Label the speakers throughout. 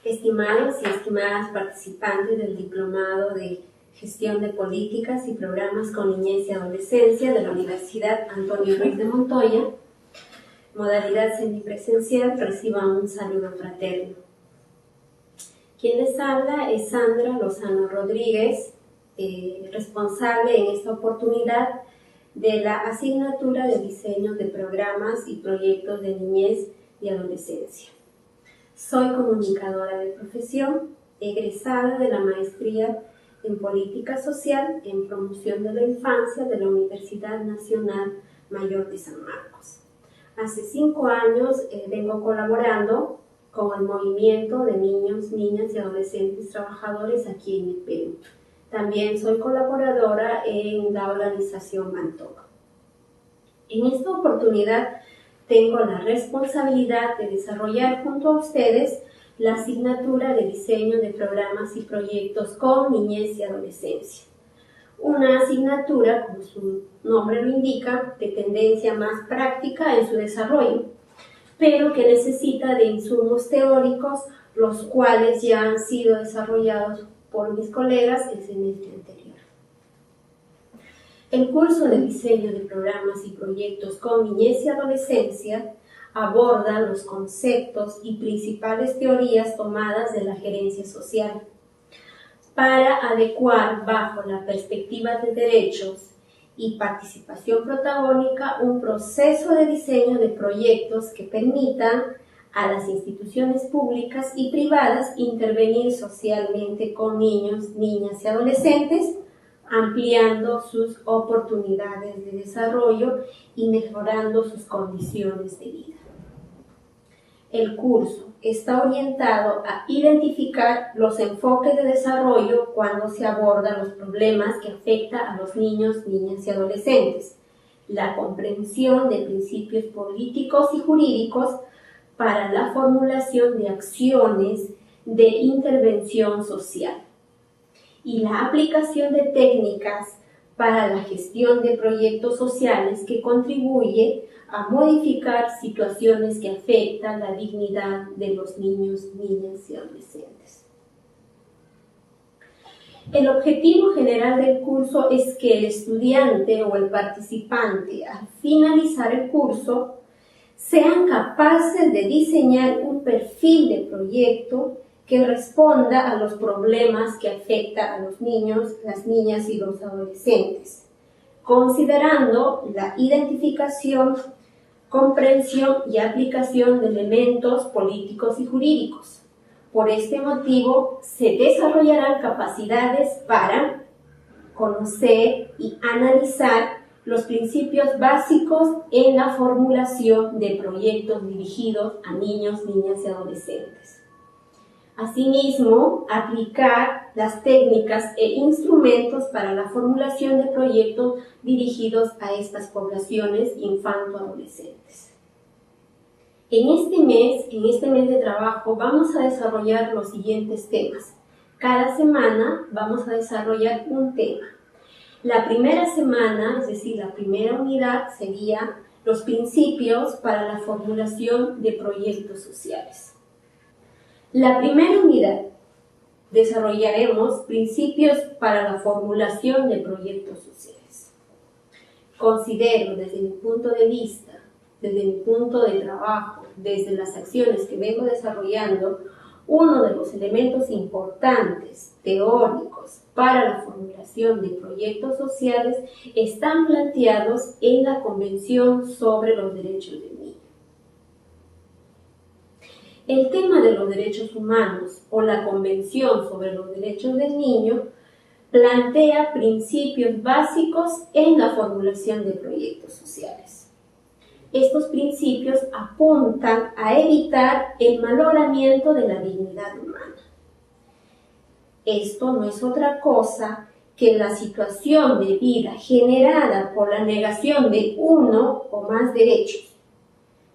Speaker 1: Estimados y estimadas participantes del Diplomado de Gestión de Políticas y Programas con Niñez y Adolescencia de la Universidad Antonio Ruiz de Montoya, modalidad semipresencial, reciban un saludo fraterno. Quien les habla es Sandra Lozano Rodríguez, responsable en esta oportunidad de la asignatura de diseño de programas y proyectos de niñez y adolescencia. Soy comunicadora de profesión, egresada de la maestría en Política Social en Promoción de la Infancia de la Universidad Nacional Mayor de San Marcos. Hace 5 años vengo colaborando con el movimiento de niños, niñas y adolescentes trabajadores aquí en el Perú. También soy colaboradora en la organización Mantoc. En esta oportunidad tengo la responsabilidad de desarrollar junto a ustedes la asignatura de diseño de programas y proyectos con niñez y adolescencia. Una asignatura, como su nombre lo indica, de tendencia más práctica en su desarrollo, pero que necesita de insumos teóricos, los cuales ya han sido desarrollados por mis colegas el semestre anterior. El curso de diseño de programas y proyectos con niñez y adolescencia aborda los conceptos y principales teorías tomadas de la gerencia social para adecuar bajo la perspectiva de derechos y participación protagónica un proceso de diseño de proyectos que permitan a las instituciones públicas y privadas intervenir socialmente con niños, niñas y adolescentes, ampliando sus oportunidades de desarrollo y mejorando sus condiciones de vida. El curso está orientado a identificar los enfoques de desarrollo cuando se abordan los problemas que afectan a los niños, niñas y adolescentes, la comprensión de principios políticos y jurídicos para la formulación de acciones de intervención social y la aplicación de técnicas para la gestión de proyectos sociales que contribuye a modificar situaciones que afectan la dignidad de los niños, niñas y adolescentes. El objetivo general del curso es que el estudiante o el participante, al finalizar el curso, sean capaces de diseñar un perfil de proyecto que responda a los problemas que afectan a los niños, las niñas y los adolescentes, considerando la identificación, comprensión y aplicación de elementos políticos y jurídicos. Por este motivo, se desarrollarán capacidades para conocer y analizar los principios básicos en la formulación de proyectos dirigidos a niños, niñas y adolescentes. Asimismo, aplicar las técnicas e instrumentos para la formulación de proyectos dirigidos a estas poblaciones infanto-adolescentes. En este mes de trabajo, vamos a desarrollar los siguientes temas. Cada semana vamos a desarrollar un tema. La primera semana, es decir, la primera unidad, sería los principios para la formulación de proyectos sociales. La primera unidad desarrollaremos principios para la formulación de proyectos sociales. Considero desde mi punto de vista, desde mi punto de trabajo, desde las acciones que vengo desarrollando, uno de los elementos importantes, teóricos, para la formulación de proyectos sociales están planteados en la Convención sobre los Derechos del Niño. El tema de los derechos humanos o la Convención sobre los Derechos del Niño plantea principios básicos en la formulación de proyectos sociales. Estos principios apuntan a evitar el malogramiento de la dignidad humana. Esto no es otra cosa que la situación de vida generada por la negación de uno o más derechos.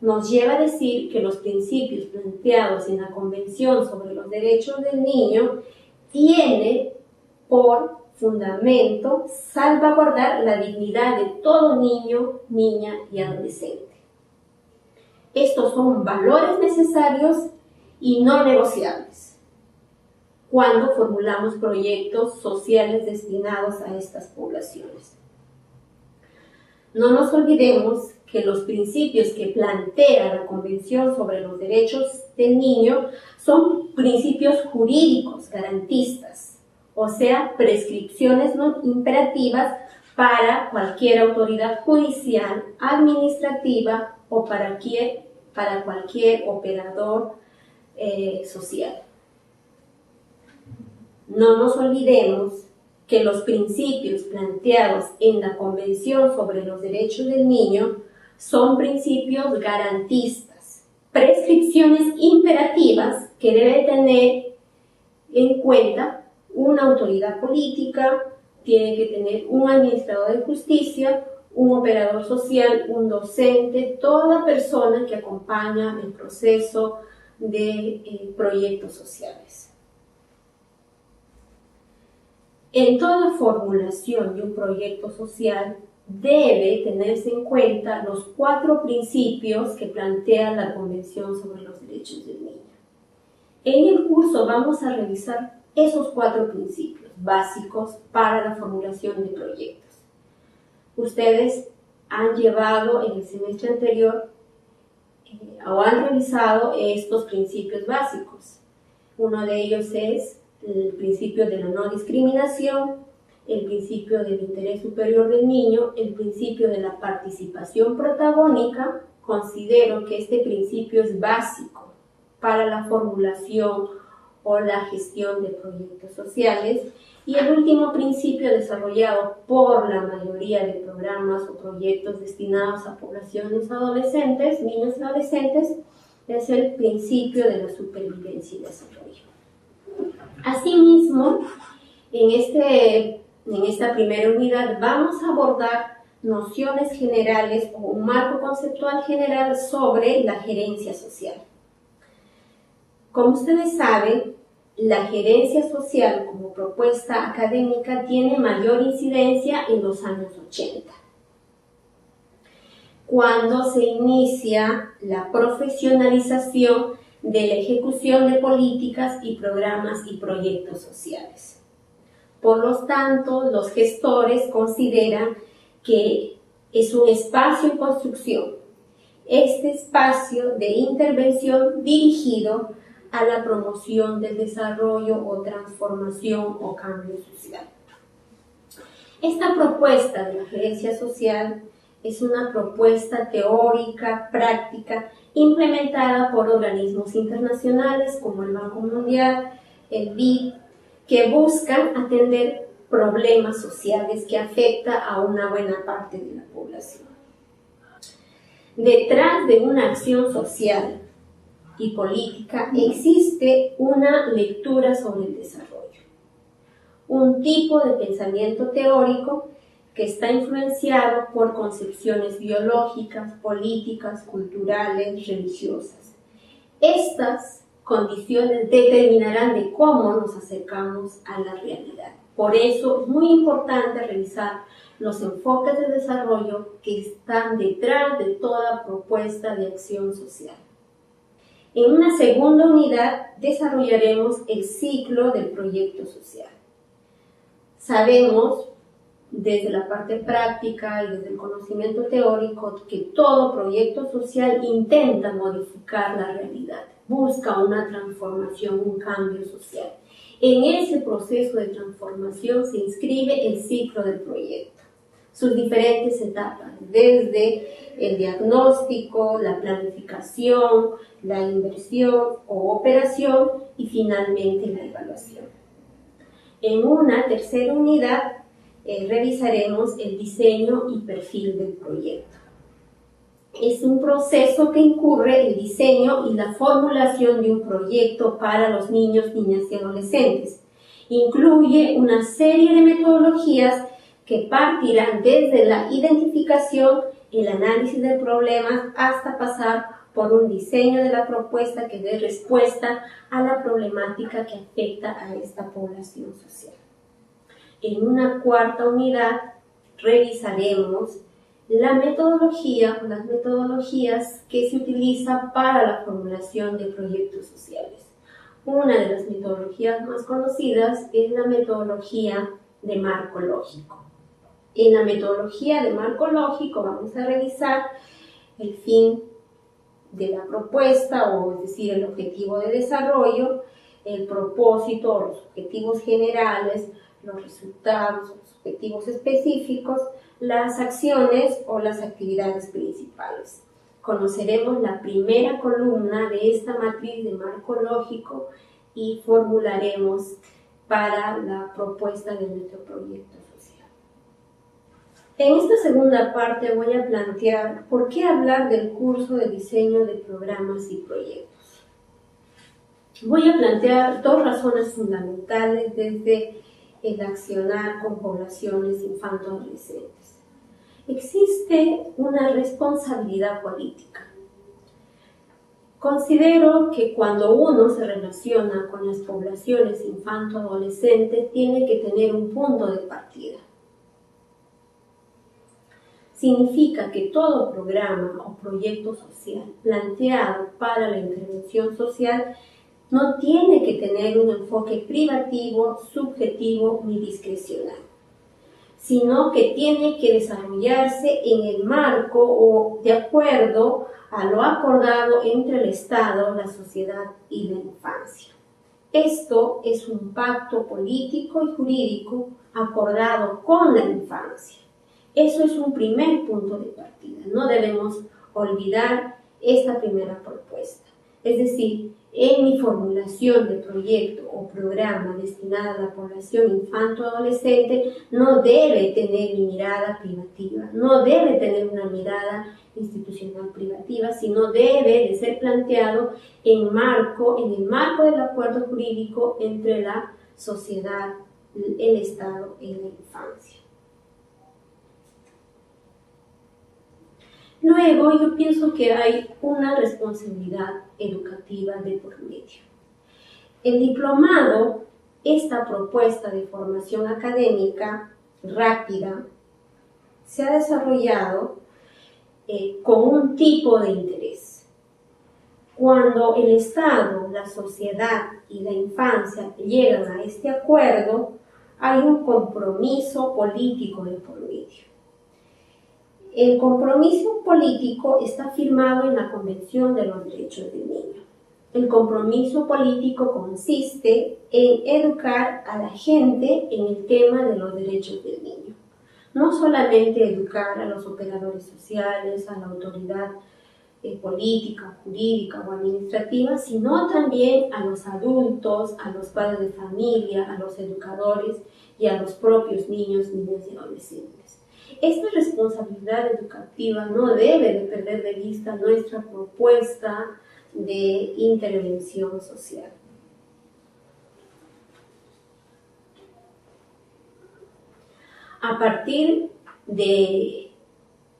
Speaker 1: Nos lleva a decir que los principios planteados en la Convención sobre los Derechos del Niño tienen por fundamento salvaguardar la dignidad de todo niño, niña y adolescente. Estos son valores necesarios y no negociables. cuando formulamos proyectos sociales destinados a estas poblaciones. No nos olvidemos que los principios que plantea la Convención sobre los Derechos del Niño son principios jurídicos garantistas, o sea, prescripciones no imperativas para cualquier autoridad judicial, administrativa o para cualquier operador social. No nos olvidemos que los principios planteados en la Convención sobre los Derechos del Niño son principios garantistas, prescripciones imperativas que debe tener en cuenta una autoridad política, tiene que tener un administrador de justicia, un operador social, un docente, toda persona que acompaña el proceso de proyectos sociales. En toda formulación de un proyecto social debe tenerse en cuenta los 4 principios que plantea la Convención sobre los Derechos del Niño. En el curso vamos a revisar esos 4 principios básicos para la formulación de proyectos. Ustedes han llevado en el semestre anterior o han revisado estos principios básicos. Uno de ellos es el principio de la no discriminación, el principio del interés superior del niño, el principio de la participación protagónica. Considero que este principio es básico para la formulación o la gestión de proyectos sociales. Y el último principio desarrollado por la mayoría de programas o proyectos destinados a poblaciones adolescentes, niños y adolescentes, es el principio de la supervivencia y desarrollo. Asimismo, en esta primera unidad vamos a abordar nociones generales o un marco conceptual general sobre la gerencia social. Como ustedes saben, la gerencia social como propuesta académica tiene mayor incidencia en los años 80, cuando se inicia la profesionalización de la ejecución de políticas y programas y proyectos sociales. Por lo tanto, los gestores consideran que es un espacio en construcción, este espacio de intervención dirigido a la promoción del desarrollo o transformación o cambio social. Esta propuesta de la gerencia social es una propuesta teórica, práctica, implementada por organismos internacionales como el Banco Mundial, el BID, que buscan atender problemas sociales que afectan a una buena parte de la población. Detrás de una acción social y política existe una lectura sobre el desarrollo, un tipo de pensamiento teórico que está influenciado por concepciones biológicas, políticas, culturales, religiosas. Estas condiciones determinarán de cómo nos acercamos a la realidad. Por eso es muy importante revisar los enfoques de desarrollo que están detrás de toda propuesta de acción social. En una segunda unidad desarrollaremos el ciclo del proyecto social. Sabemos desde la parte práctica y desde el conocimiento teórico que todo proyecto social intenta modificar la realidad, busca una transformación, un cambio social. En ese proceso de transformación se inscribe el ciclo del proyecto, sus diferentes etapas, desde el diagnóstico, la planificación, la inversión o operación y finalmente la evaluación. En una tercera unidad revisaremos el diseño y perfil del proyecto. Es un proceso que incurre el diseño y la formulación de un proyecto para los niños, niñas y adolescentes. Incluye una serie de metodologías que partirán desde la identificación, el análisis de problemas, hasta pasar por un diseño de la propuesta que dé respuesta a la problemática que afecta a esta población social. En una cuarta unidad revisaremos la metodología o las metodologías que se utilizan para la formulación de proyectos sociales. Una de las metodologías más conocidas es la metodología de marco lógico. En la metodología de marco lógico vamos a revisar el fin de la propuesta, o es decir, el objetivo de desarrollo, el propósito o los objetivos generales, los resultados, los objetivos específicos, las acciones o las actividades principales. Conoceremos la primera columna de esta matriz de marco lógico y formularemos para la propuesta de nuestro proyecto social. En esta segunda parte voy a plantear por qué hablar del curso de diseño de programas y proyectos. Voy a plantear dos razones fundamentales desde el accionar con poblaciones infanto-adolescentes. Existe una responsabilidad política. Considero que cuando uno se relaciona con las poblaciones infanto-adolescentes tiene que tener un punto de partida. Significa que todo programa o proyecto social planteado para la intervención social no tiene que tener un enfoque privativo, subjetivo ni discrecional, sino que tiene que desarrollarse en el marco o de acuerdo a lo acordado entre el Estado, la sociedad y la infancia. Esto es un pacto político y jurídico acordado con la infancia. Eso es un primer punto de partida. No debemos olvidar esta primera propuesta. Es decir, en mi formulación de proyecto o programa destinado a la población infanto-adolescente no debe tener mi mirada privativa, no debe tener una mirada institucional privativa, sino debe de ser planteado en el marco del acuerdo jurídico entre la sociedad, el Estado y la infancia. Luego, yo pienso que hay una responsabilidad educativa de por medio. El diplomado, esta propuesta de formación académica rápida, se ha desarrollado con un tipo de interés. Cuando el Estado, la sociedad y la infancia llegan a este acuerdo, hay un compromiso político de por medio. El compromiso político está firmado en la Convención de los Derechos del Niño. El compromiso político consiste en educar a la gente en el tema de los derechos del niño. No solamente educar a los operadores sociales, a la autoridad política, jurídica o administrativa, sino también a los adultos, a los padres de familia, a los educadores y a los propios niños, niñas y adolescentes. Esta responsabilidad educativa no debe de perder de vista nuestra propuesta de intervención social. A partir del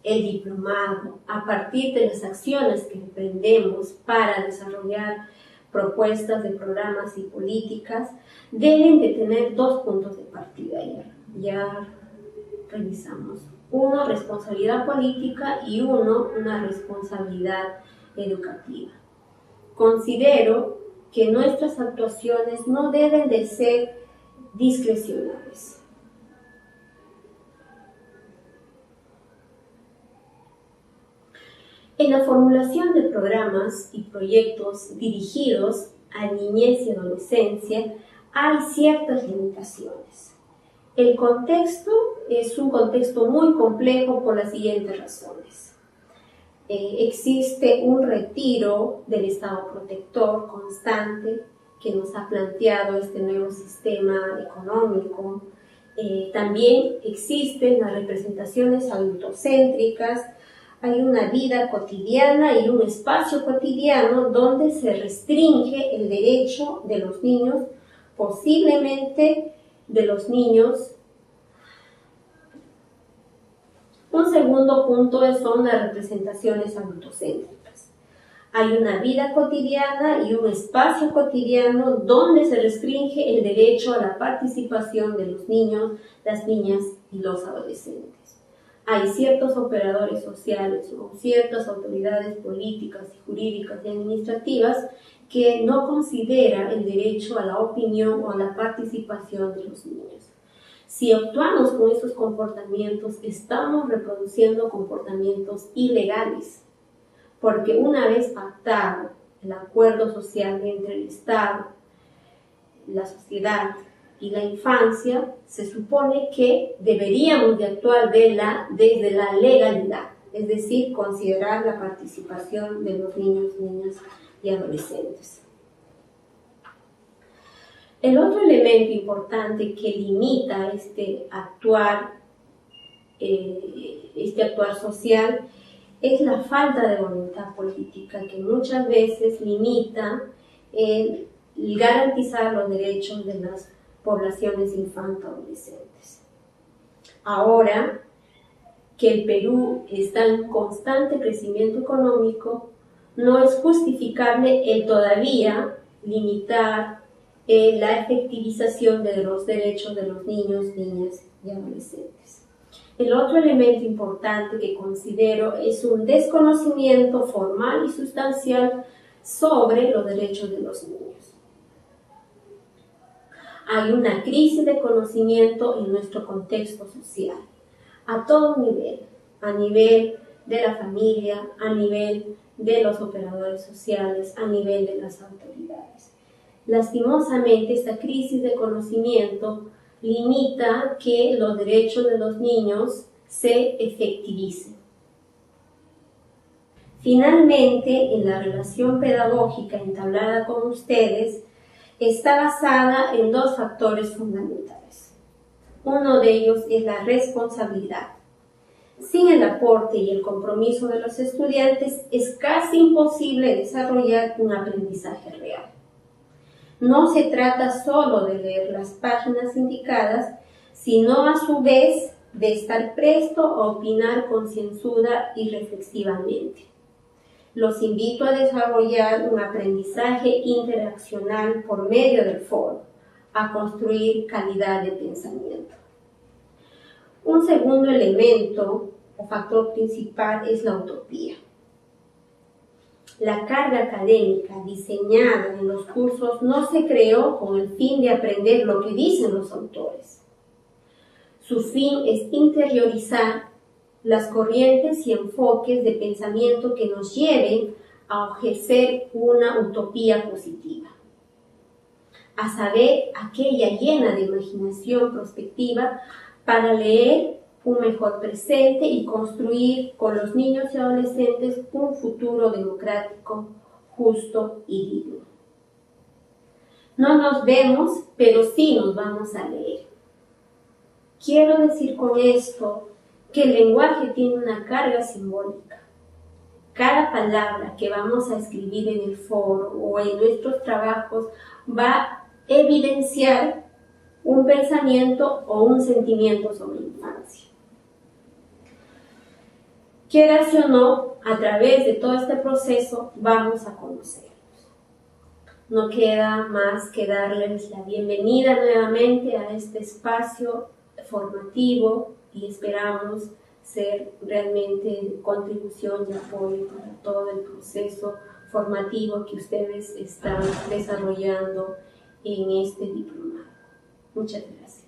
Speaker 1: diplomado, a partir de las acciones que emprendemos para desarrollar propuestas de programas y políticas, deben de tener dos puntos de partida. Ya revisamos. Uno, responsabilidad política, y una responsabilidad educativa. Considero que nuestras actuaciones no deben de ser discrecionales. En la formulación de programas y proyectos dirigidos a niñez y adolescencia hay ciertas limitaciones. El contexto es un contexto muy complejo por las siguientes razones. Existe un retiro del Estado protector constante que nos ha planteado este nuevo sistema económico. También existen las representaciones adultocéntricas. Hay una vida cotidiana y un espacio cotidiano donde se restringe el derecho de los niños, posiblemente de los niños. Un segundo punto son las representaciones adultocéntricas. Hay una vida cotidiana y un espacio cotidiano donde se restringe el derecho a la participación de los niños, las niñas y los adolescentes. Hay ciertos operadores sociales o ciertas autoridades políticas, jurídicas y administrativas que no considera el derecho a la opinión o a la participación de los niños. Si actuamos con estos comportamientos, estamos reproduciendo comportamientos ilegales, porque una vez pactado el acuerdo social entre el Estado, la sociedad y la infancia, se supone que deberíamos de actuar desde la legalidad, es decir, considerar la participación de los niños, niñas y adolescentes. El otro elemento importante que limita este actuar social es la falta de voluntad política, que muchas veces limita el garantizar los derechos de las poblaciones infanto-adolescentes. Ahora que el Perú está en constante crecimiento económico, no es justificable el todavía limitar la efectivización de los derechos de los niños, niñas y adolescentes. El otro elemento importante que considero es un desconocimiento formal y sustancial sobre los derechos de los niños. Hay una crisis de conocimiento en nuestro contexto social, a todo nivel, a nivel de la familia, a nivel de los operadores sociales, a nivel de las autoridades. Lastimosamente, esta crisis de conocimiento limita que los derechos de los niños se efectivicen. Finalmente, en la relación pedagógica entablada con ustedes, está basada en dos factores fundamentales. Uno de ellos es la responsabilidad. Sin el aporte y el compromiso de los estudiantes, es casi imposible desarrollar un aprendizaje real. No se trata solo de leer las páginas indicadas, sino a su vez de estar presto a opinar concienzuda y reflexivamente. Los invito a desarrollar un aprendizaje interaccional por medio del foro, a construir calidad de pensamiento. Un segundo elemento o factor principal es la utopía. La carga académica diseñada en los cursos no se creó con el fin de aprender lo que dicen los autores. Su fin es interiorizar las corrientes y enfoques de pensamiento que nos lleven a ejercer una utopía positiva, a saber, aquella llena de imaginación prospectiva para leer un mejor presente y construir con los niños y adolescentes un futuro democrático, justo y digno. No nos vemos, pero sí nos vamos a leer. Quiero decir con esto que el lenguaje tiene una carga simbólica. Cada palabra que vamos a escribir en el foro o en nuestros trabajos va a evidenciar un pensamiento o un sentimiento sobre la infancia. Quieras o no, a través de todo este proceso vamos a conocernos. No queda más que darles la bienvenida nuevamente a este espacio formativo y esperamos ser realmente de contribución y apoyo para todo el proceso formativo que ustedes están desarrollando en este diplomado. Muchas gracias.